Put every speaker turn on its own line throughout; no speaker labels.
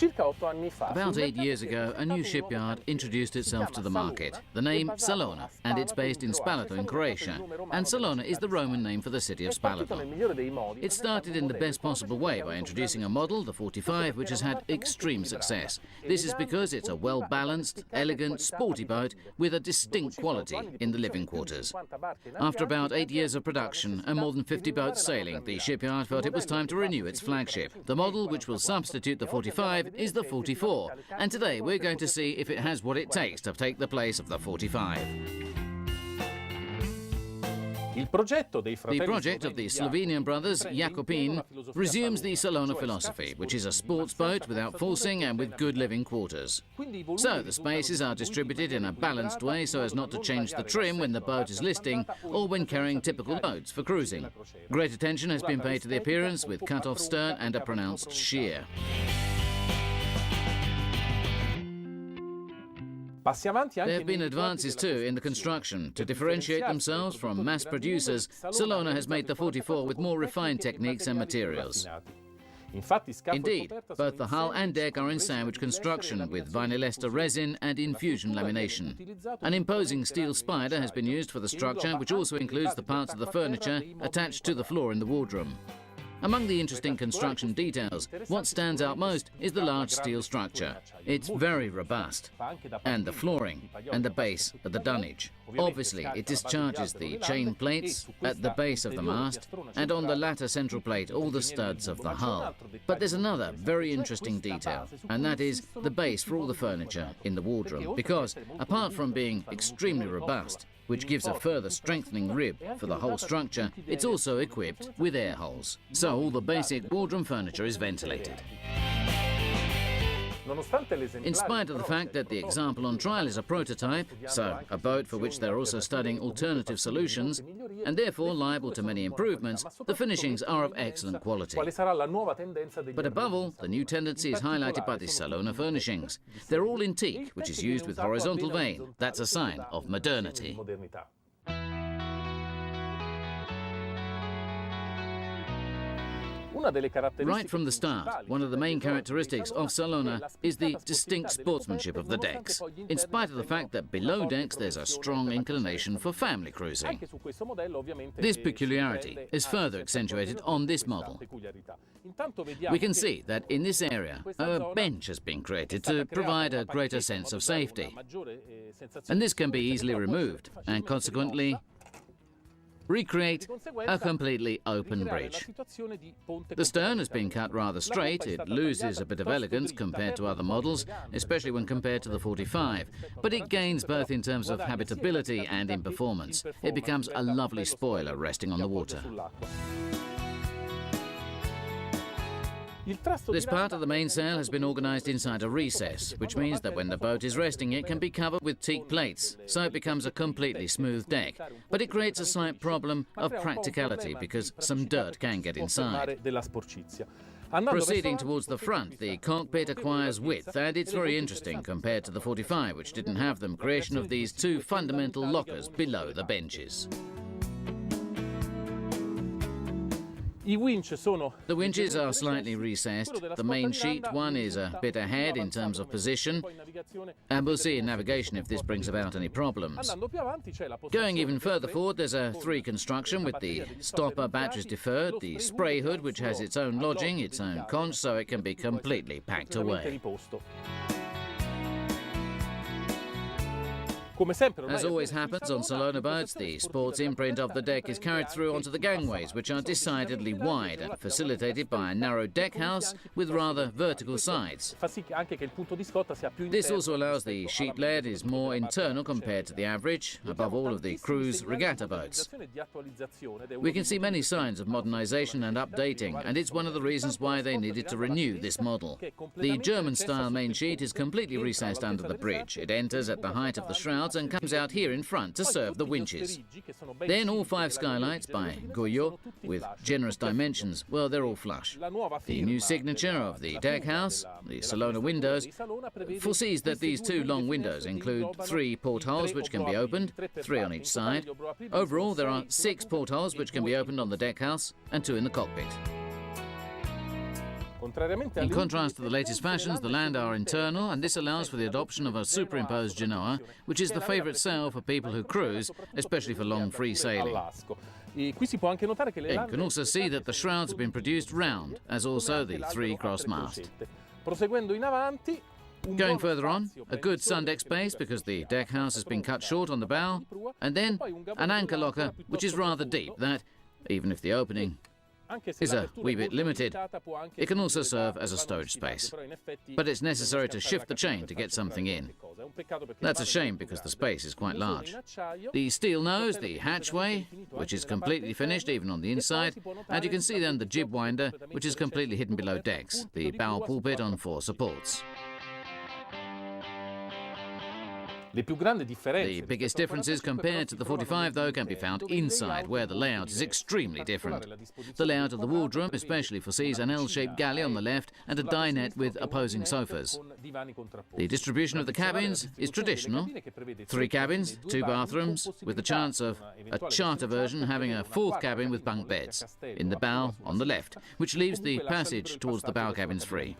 About 8 years ago, a new shipyard introduced itself to the market. The name Salona, and it's based in Spalato in Croatia. And Salona is the Roman name for the city of Spalato. It started in the best possible way by introducing a model, the 45, which has had extreme success. This is because it's a well-balanced, elegant, sporty boat with a distinct quality in the living quarters. After about 8 years of production and more than 50 boats sailing, the shipyard felt it was time to renew its flagship. The model which will substitute the 45 is the 44, and today we're going to see if it has what it takes to take the place of the 45. The project of the Slovenian brothers, Jakopin, resumes the Salona philosophy, which is a sports boat without forcing and with good living quarters. So the spaces are distributed in a balanced way so as not to change the trim when the boat is listing or when carrying typical loads for cruising. Great attention has been paid to the appearance with cut-off stern and a pronounced sheer. There have been advances too in the construction. To differentiate themselves from mass producers, Salona has made the 44 with more refined techniques and materials. Indeed, both the hull and deck are in sandwich construction with vinyl ester resin and infusion lamination. An imposing steel spider has been used for the structure, which also includes the parts of the furniture attached to the floor in the wardroom. Among the interesting construction details, what stands out most is the large steel structure. It's very robust. And the flooring and the base of the dunnage. Obviously, it discharges the chain plates at the base of the mast and on the latter central plate all the studs of the hull. But there's another very interesting detail, and that is the base for all the furniture in the wardroom. Because, apart from being extremely robust, which gives a further strengthening rib for the whole structure, it's also equipped with air holes. So all the basic wardroom furniture is ventilated. In spite of the fact that the example on trial is a prototype, so a boat for which they're also studying alternative solutions, and therefore liable to many improvements, the finishings are of excellent quality. But above all, the new tendency is highlighted by the Salona furnishings. They're all in teak, which is used with horizontal vein. That's a sign of modernity. Right from the start, one of the main characteristics of Salona is the distinct sportsmanship of the decks, in spite of the fact that below decks there's a strong inclination for family cruising. This peculiarity is further accentuated on this model. We can see that in this area a bench has been created to provide a greater sense of safety. And this can be easily removed and consequently recreate a completely open bridge. The stern has been cut rather straight. It loses a bit of elegance compared to other models, especially when compared to the 45, but it gains both in terms of habitability and in performance. It becomes a lovely spoiler resting on the water. This part of the mainsail has been organised inside a recess, which means that when the boat is resting it can be covered with teak plates, so it becomes a completely smooth deck. But it creates a slight problem of practicality because some dirt can get inside. Proceeding towards the front, the cockpit acquires width, and it's very interesting compared to the 45, which didn't have the creation of these two fundamental lockers below the benches. The winches are slightly recessed. The main sheet one is a bit ahead in terms of position, and we'll see in navigation if this brings about any problems. Going even further forward, there's a 3 construction with the stopper batteries deferred, the spray hood which has its own lodging, its own conch, so it can be completely packed away. As always happens on Salona boats, the sports imprint of the deck is carried through onto the gangways, which are decidedly wide and facilitated by a narrow deck house with rather vertical sides. This also allows the sheet lead is more internal compared to the average, above all of the cruise regatta boats. We can see many signs of modernization and updating, and it's one of the reasons why they needed to renew this model. The German-style main sheet is completely recessed under the bridge. It enters at the height of the shroud and comes out here in front to serve the winches. Then all 5 skylights by Guyot, with generous dimensions, well, they're all flush. The new signature of the deck house, the Salona windows, foresees that these 2 long windows include 3 portholes which can be opened, 3 on each side. Overall, there are 6 portholes which can be opened on the deck house and 2 in the cockpit. In contrast to the latest fashions, the land are internal, and this allows for the adoption of a superimposed genoa, which is the favourite sail for people who cruise, especially for long free sailing. You can also see that the shrouds have been produced round, as also the 3-cross mast. Going further on, a good sun deck space because the deck house has been cut short on the bow, and then an anchor locker which is rather deep that, even if the opening is a wee bit limited, it can also serve as a stowage space. But it's necessary to shift the chain to get something in. That's a shame because the space is quite large. The steel nose, the hatchway, which is completely finished even on the inside, and you can see then the jib winder, which is completely hidden below decks, the bow pulpit on 4 supports. The biggest differences compared to the 45, though, can be found inside, where the layout is extremely different. The layout of the wardroom especially foresees an L-shaped galley on the left and a dinette with opposing sofas. The distribution of the cabins is traditional. 3 cabins, 2 bathrooms, with the chance of a charter version having a 4th cabin with bunk beds, in the bow on the left, which leaves the passage towards the bow cabins free.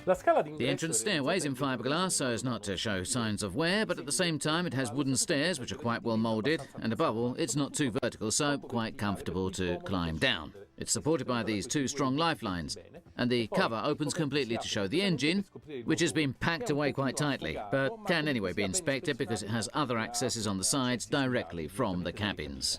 The entrance stairway is in fiberglass so as not to show signs of wear, but at the same time it has wooden stairs which are quite well moulded, and above all it's not too vertical, so quite comfortable to climb down. It's supported by these 2 strong lifelines, and the cover opens completely to show the engine, which has been packed away quite tightly, but can anyway be inspected because it has other accesses on the sides directly from the cabins.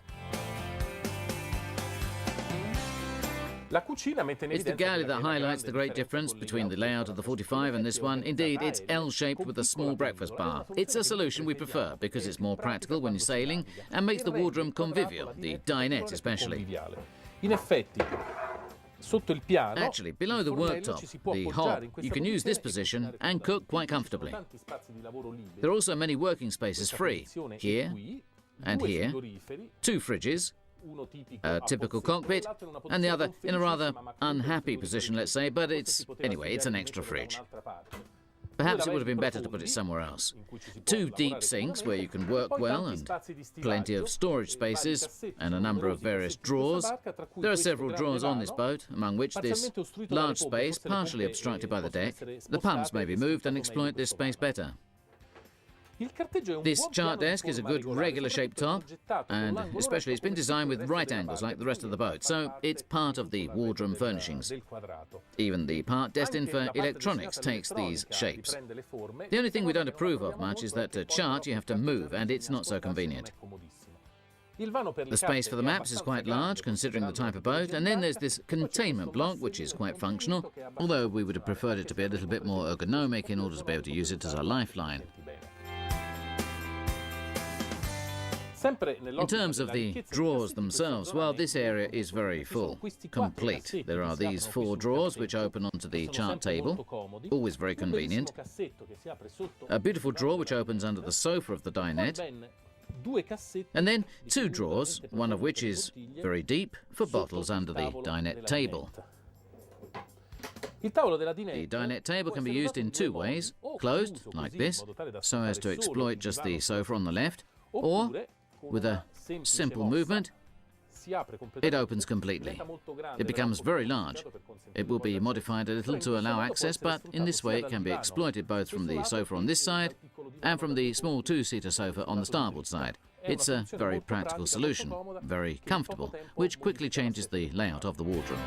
It's the galley that highlights the great difference between the layout of the 45 and this one. Indeed, it's L-shaped with a small breakfast bar. It's a solution we prefer because it's more practical when you're sailing and makes the wardroom convivial, the dinette especially. Actually, below the worktop, the hob, you can use this position and cook quite comfortably. There are also many working spaces free, here and here, 2 fridges, a typical cockpit, and the other in a rather unhappy position, let's say, but it's an extra fridge. Perhaps it would have been better to put it somewhere else. 2 deep sinks where you can work well, and plenty of storage spaces, and a number of various drawers. There are several drawers on this boat, among which this large space, partially obstructed by the deck. The pumps may be moved and exploit this space better. This chart desk is a good regular-shaped top, and especially it's been designed with right angles like the rest of the boat, so it's part of the wardroom furnishings. Even the part destined for electronics takes these shapes. The only thing we don't approve of much is that to chart you have to move, and it's not so convenient. The space for the maps is quite large, considering the type of boat, and then there's this containment block, which is quite functional, although we would have preferred it to be a little bit more ergonomic in order to be able to use it as a lifeline. In terms of the drawers themselves, well, this area is very full, complete. There are these 4 drawers which open onto the chart table, always very convenient. A beautiful drawer which opens under the sofa of the dinette. And then 2 drawers, one of which is very deep, for bottles under the dinette table. The dinette table can be used in 2 ways, closed, like this, so as to exploit just the sofa on the left, or with a simple movement, it opens completely. It becomes very large. It will be modified a little to allow access, but in this way it can be exploited both from the sofa on this side and from the small 2-seater sofa on the starboard side. It's a very practical solution, very comfortable, which quickly changes the layout of the wardroom.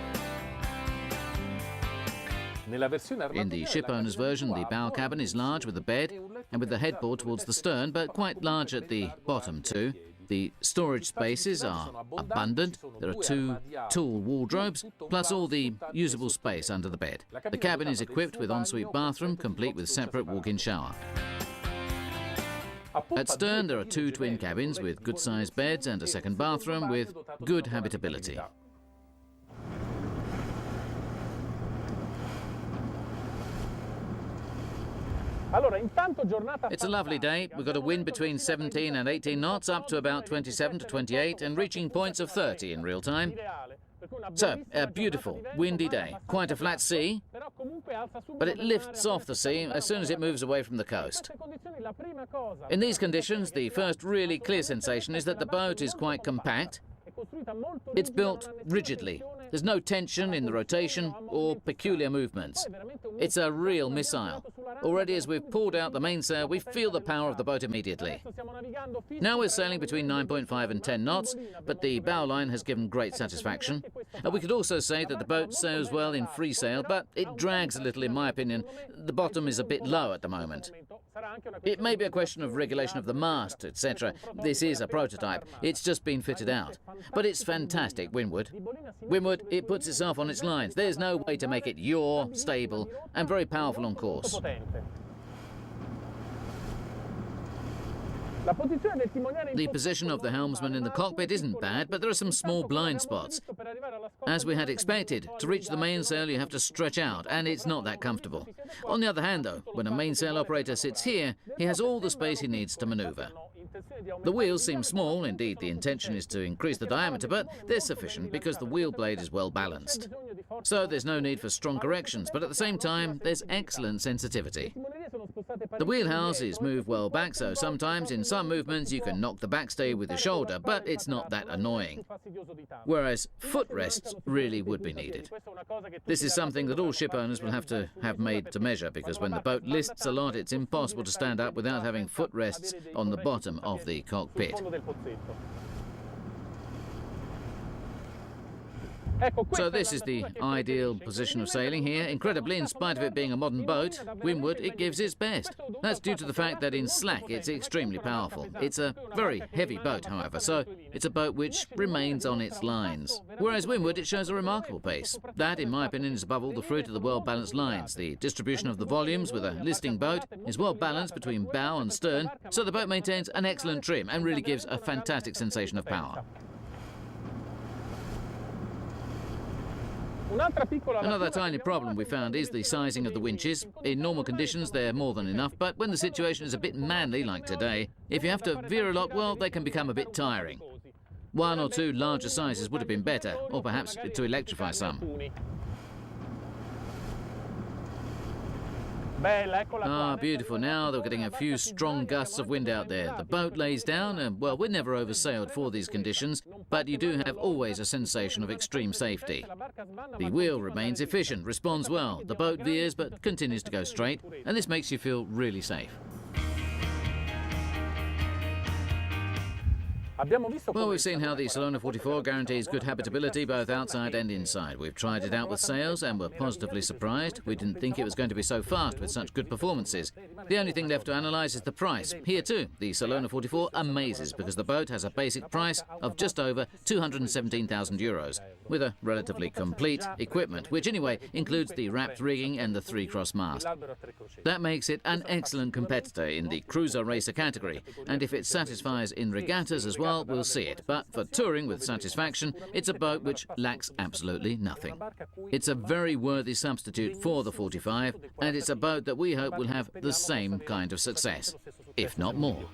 In the shipowner's version, the bow cabin is large with a bed and with the headboard towards the stern, but quite large at the bottom too. The storage spaces are abundant. There are 2 tall wardrobes, plus all the usable space under the bed. The cabin is equipped with ensuite bathroom, complete with separate walk-in shower. At stern, there are 2 twin cabins with good-sized beds and a second bathroom with good habitability. It's a lovely day. We've got a wind between 17 and 18 knots, up to about 27 to 28, and reaching points of 30 in real time. So, a beautiful, windy day. Quite a flat sea, but it lifts off the sea as soon as it moves away from the coast. In these conditions, the first really clear sensation is that the boat is quite compact. It's built rigidly, There's no tension in the rotation or peculiar movements. It's a real missile. Already as we've pulled out the mainsail, we feel the power of the boat immediately. Now we're sailing between 9.5 and 10 knots, but the bow line has given great satisfaction. We could also say that the boat sails well in free sail, but it drags a little in my opinion. The bottom is a bit low at the moment. It may be a question of regulation of the mast, etc. This is a prototype. It's just been fitted out. But it's fantastic, Windward. Windward, it puts itself on its lines. There's no way to make it yaw, stable, and very powerful on course. The position of the helmsman in the cockpit isn't bad, but there are some small blind spots. As we had expected, to reach the mainsail you have to stretch out, and it's not that comfortable. On the other hand, though, when a mainsail operator sits here, he has all the space he needs to manoeuvre. The wheels seem small, indeed the intention is to increase the diameter, but they're sufficient because the wheel blade is well balanced. So there's no need for strong corrections, but at the same time there's excellent sensitivity. The wheelhouses move well back, so sometimes in some movements you can knock the backstay with your shoulder, but it's not that annoying. Whereas footrests really would be needed. This is something that all ship owners will have to have made to measure, because when the boat lists a lot, it's impossible to stand up without having footrests on the bottom of the cockpit. So this is the ideal position of sailing here. Incredibly, in spite of it being a modern boat, Windward, it gives its best. That's due to the fact that in slack it's extremely powerful. It's a very heavy boat, however, so it's a boat which remains on its lines. Whereas Windward, it shows a remarkable pace. That, in my opinion, is above all the fruit of the well-balanced lines. The distribution of the volumes with a listing boat is well balanced between bow and stern, so the boat maintains an excellent trim and really gives a fantastic sensation of power. Another tiny problem we found is the sizing of the winches. In normal conditions they're more than enough, but when the situation is a bit manly like today, if you have to veer a lot, well, they can become a bit tiring. One or two larger sizes would have been better, or perhaps to electrify some. Ah, beautiful. Now they're getting a few strong gusts of wind out there. The boat lays down, and, well, we're never oversailed for these conditions, but you do have always a sensation of extreme safety. The wheel remains efficient, responds well. The boat veers but continues to go straight, and this makes you feel really safe. Well, we've seen how the Salona 44 guarantees good habitability both outside and inside. We've tried it out with sails and were positively surprised. We didn't think it was going to be so fast with such good performances. The only thing left to analyse is the price. Here too, the Salona 44 amazes because the boat has a basic price of just over €217,000 with a relatively complete equipment, which anyway includes the wrapped rigging and the three-cross mast. That makes it an excellent competitor in the cruiser-raicer category, and if it satisfies in regattas as well, we'll see it. But for touring with satisfaction, it's a boat which lacks absolutely nothing. It's a very worthy substitute for the 45, and it's a boat that we hope will have the same kind of success, if not more.